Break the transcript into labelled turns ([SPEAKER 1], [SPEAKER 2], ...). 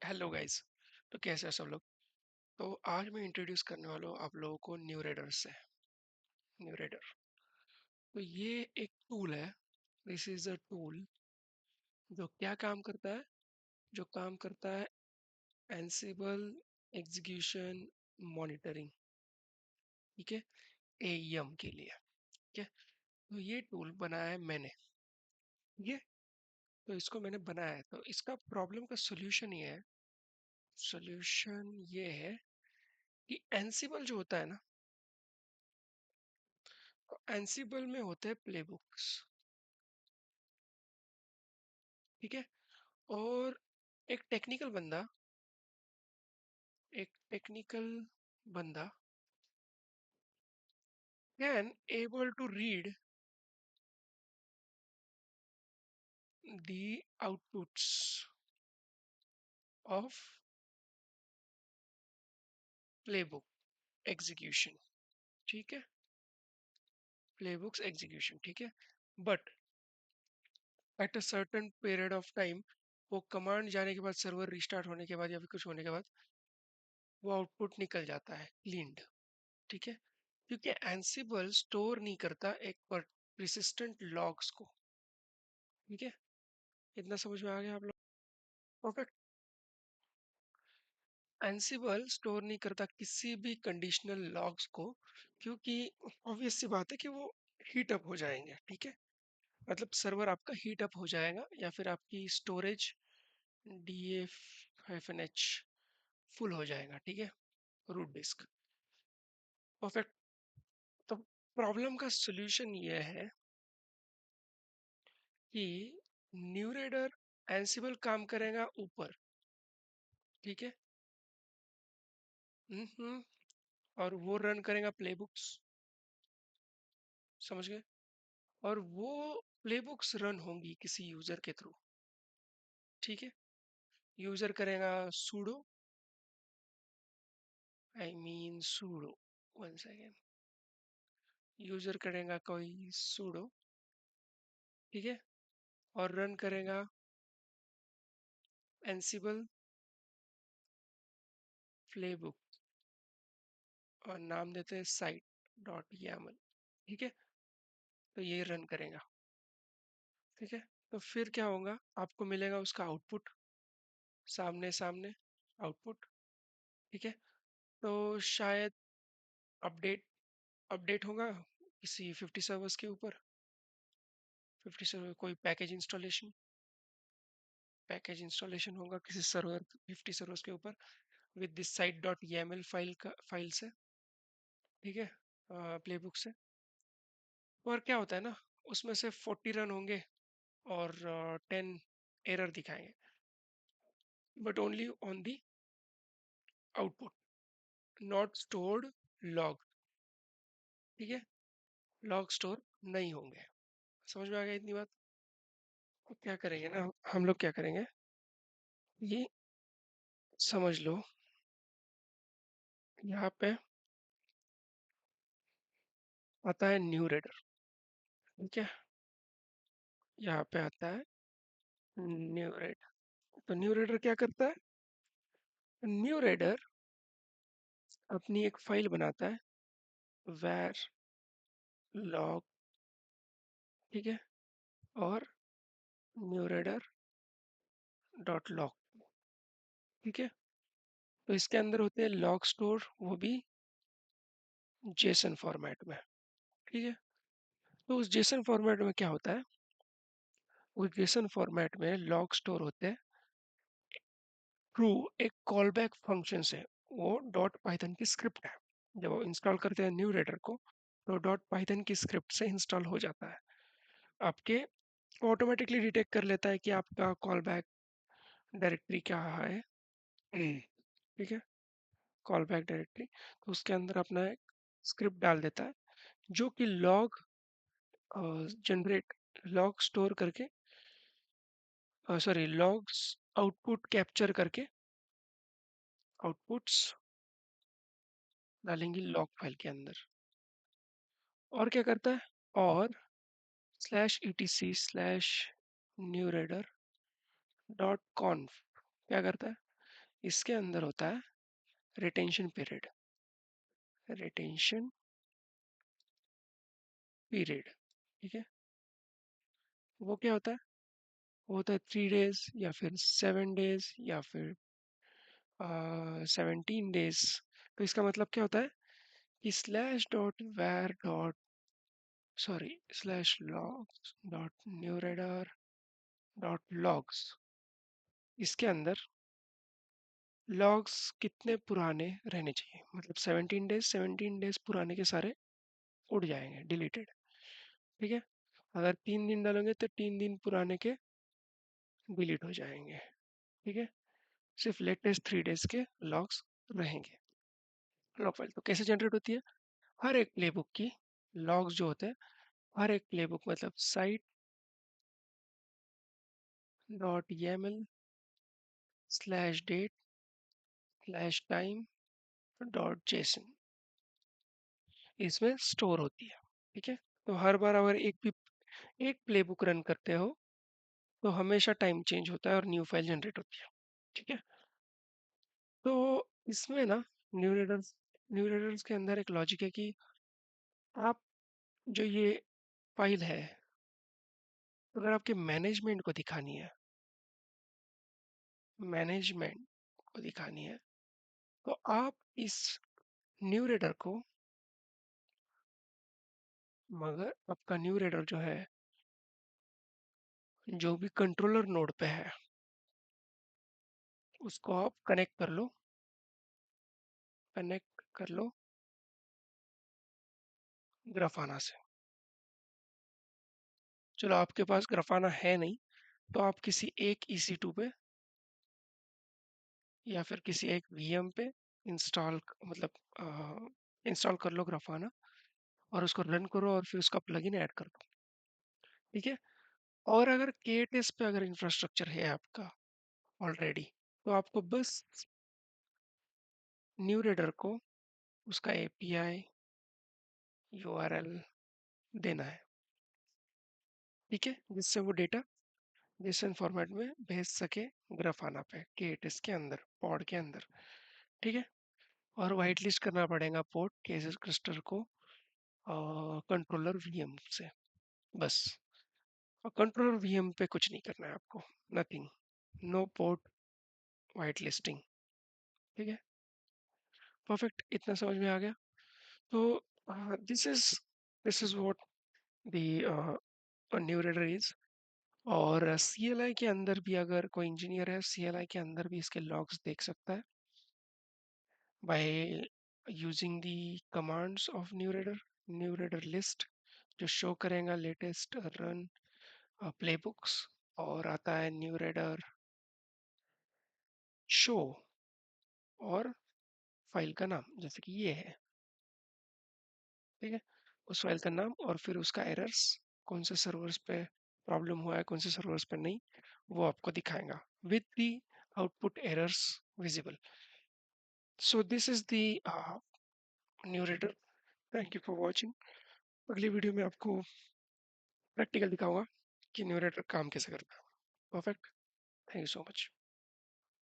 [SPEAKER 1] Hello guys. तो कैसे हैं सब लोग। तो आज मैं इंट्रोड्यूस करने वाला हूँ आप लोगों को न्यू रेडर से। न्यू रेडर तो ये एक टूल है। दिस इज अ टूल जो क्या काम करता है, जो काम करता है एंसिबल एग्जीक्यूशन मॉनिटरिंग। ठीक है, एईएम के लिए। ठीक है, तो ये टूल बनाया है मैंने। ठीक है, तो इसको मैंने बनाया है, तो इसका प्रॉब्लम का सोल्यूशन ये है कि एंसिबल जो होता है ना, एंसिबल में होते हैं प्ले बुक्स। ठीक है, और एक टेक्निकल बंदा एक टेक्निकल बंदा can able to read the outputs of playbook execution. ठीक है, प्लेबुक्स एग्जीक्यूशन। ठीक है, but at a certain period of time वो कमांड जाने के बाद, सर्वर रिस्टार्ट होने के बाद या फिर कुछ होने के बाद वो आउटपुट निकल जाता है क्लीनड। ठीक है, क्योंकि एंसिबल स्टोर नहीं करता एक persistent लॉग्स को। ठीक है, इतना समझ में आ गया आप लोग? परफेक्ट। एंसिबल स्टोर नहीं करता किसी भी कंडीशनल लॉग्स को, क्योंकि ऑब्वियस सी बात है कि वो हीट अप हो जाएंगे। ठीक है, मतलब सर्वर आपका हीट अप हो जाएगा या फिर आपकी स्टोरेज DF-H फुल हो जाएगा। ठीक है, रूट डिस्क। परफेक्ट। तो प्रॉब्लम का सॉल्यूशन ये है कि न्यूरेडर एंसिबल काम करेगा ऊपर। ठीक है, हम्म, और वो रन करेगा प्लेबुक्स। समझ गए? और वो प्लेबुक्स रन होंगी किसी यूजर के थ्रू। ठीक है, यूजर करेगा sudo, sudo, one second, user करेगा कोई sudo। ठीक है, और रन करेगा एंसिबल प्लेबुक और नाम देते हैं site.yaml। ठीक है, तो ये रन करेगा। ठीक है, तो फिर क्या होगा, आपको मिलेगा उसका आउटपुट, सामने सामने आउटपुट। ठीक है, तो शायद अपडेट अपडेट होगा किसी 50 सर्वर्स के ऊपर। 50 सर्वर कोई पैकेज इंस्टॉलेशन होगा किसी सर्वर 50 सर्वर्स के ऊपर विद दिस site.yaml फाइल से। ठीक है, प्लेबुक से। और क्या होता है ना, उसमें से 40 रन होंगे और 10 एरर दिखाएंगे, but only on the output, not stored log. ठीक है, लॉग स्टोर नहीं होंगे। समझ में आ गया इतनी बात? तो क्या करेंगे ना, हम लोग क्या करेंगे, ये समझ लो। यहाँ पे आता है न्यू रेडर। ठीक है, यहाँ पे आता है न्यू रेडर। तो न्यू रेडर क्या करता है, न्यू रेडर अपनी एक फाइल बनाता है, वैर लॉग। ठीक है, और न्यू रेडर डॉट लॉग। ठीक है, तो इसके अंदर होते हैं लॉग स्टोर, वो भी जेसन फॉर्मेट में। ठीक है, तो उस जेसन फॉर्मेट में क्या होता है, उस जेसन फॉर्मेट में लॉग स्टोर होते हैं थ्रू एक कॉल बैक फंक्शन से। वो डॉट पाइथन की स्क्रिप्ट है। जब वो इंस्टॉल करते हैं न्यू रेडर को, तो डॉट पाइथन की स्क्रिप्ट से इंस्टॉल हो जाता है आपके। ऑटोमेटिकली डिटेक्ट कर लेता है कि आपका कॉल बैक डायरेक्टरी क्या है। ठीक है, कॉल बैक डायरेक्टरी, तो उसके अंदर अपना एक स्क्रिप्ट डाल देता है जो कि जनरेट लॉग स्टोर करके, सॉरी, लॉग्स आउटपुट कैप्चर करके आउटपुट्स डालेंगी लॉग फाइल के अंदर। और क्या करता है, और /etc/न्यू रेडर डॉट कॉन्फ क्या करता है, इसके अंदर होता है रिटेंशन पीरियड। रिटेंशन पीरियड, ठीक है। वो क्या होता है? वो होता है 3 डेज या फिर 7 डेज या फिर 17 डेज। तो इसका मतलब क्या होता है कि slash dot var dot sorry slash logs dot new raider dot logs, इसके अंदर लॉग्स कितने पुराने रहने चाहिए, मतलब 17 डेज, 17 डेज पुराने के सारे उड़ जाएंगे, डिलीटेड। ठीक है। अगर 3 दिन डालेंगे तो 3 दिन पुराने के डिलीट हो जाएंगे। ठीक है। सिर्फ लेटेस्ट 3 डेज के लॉग्स रहेंगे। लॉग फाइल तो कैसे जनरेट होती है? हर एक प्लेबुक की लॉग्स जो होते हैं, हर एक प्लेबुक मतलब site dot YAML slash date slash time dot JSON, इसमें स्टोर होती है। ठीक है। तो हर बार अगर एक प्लेबुक रन करते हो तो हमेशा टाइम चेंज होता है और न्यू फाइल जनरेट होती है। ठीक है। तो इसमें ना न्यू रेडर्स के अंदर एक लॉजिक है कि आप जो ये फाइल है, अगर आपके मैनेजमेंट को दिखानी है, मैनेजमेंट को दिखानी है, तो आप इस न्यू रेडर को, मगर आपका न्यू रेडर जो है, जो भी कंट्रोलर नोड पे है, उसको आप कनेक्ट कर लो ग्राफाना से। चलो आपके पास ग्राफाना है नहीं, तो आप किसी एक EC2 पे या फिर किसी एक VM पे इंस्टॉल मतलब इंस्टॉल कर लो ग्राफाना, और उसको रन करो और फिर उसका प्लगइन ऐड कर दो। ठीक है। और अगर KTest पे अगर इंफ्रास्ट्रक्चर है आपका ऑलरेडी, तो आपको बस न्यू रेडर को उसका API URL देना है। ठीक है। जिससे वो डेटा जेसन फॉर्मेट में भेज सके ग्राफाना पे KTest के अंदर, पॉड के अंदर। ठीक है। और वाइट लिस्ट करना पड़ेगा पोर्ट केसेस क्लस्टर को कंट्रोलर VM से, बस। और कंट्रोलर VM पे कुछ नहीं करना है आपको, nothing, no port whitelisting. ठीक है। परफेक्ट, इतना समझ में आ गया। तो this is this is what the new raider is. और CLI के अंदर भी अगर कोई इंजीनियर है, CLI के अंदर भी इसके लॉग्स देख सकता है by using the commands of new raider list, जो शो करेगा लेटेस्ट रन प्लेबुक्स। और आता है न्यू रेडर शो और फाइल का नाम, जैसे कि ये है। ठीक है। उस फाइल का नाम और फिर उसका एरर्स, कौन से सर्वर्स पे प्रॉब्लम हुआ है, कौन से सर्वर्स पे नहीं, वो आपको दिखाएगा with the output errors visible. So this is the new reader. Thank you for watching. अगली वीडियो में आपको प्रैक्टिकल दिखाऊंगा कि न्यू रीडर काम कैसे करता है। Perfect. Thank you so much.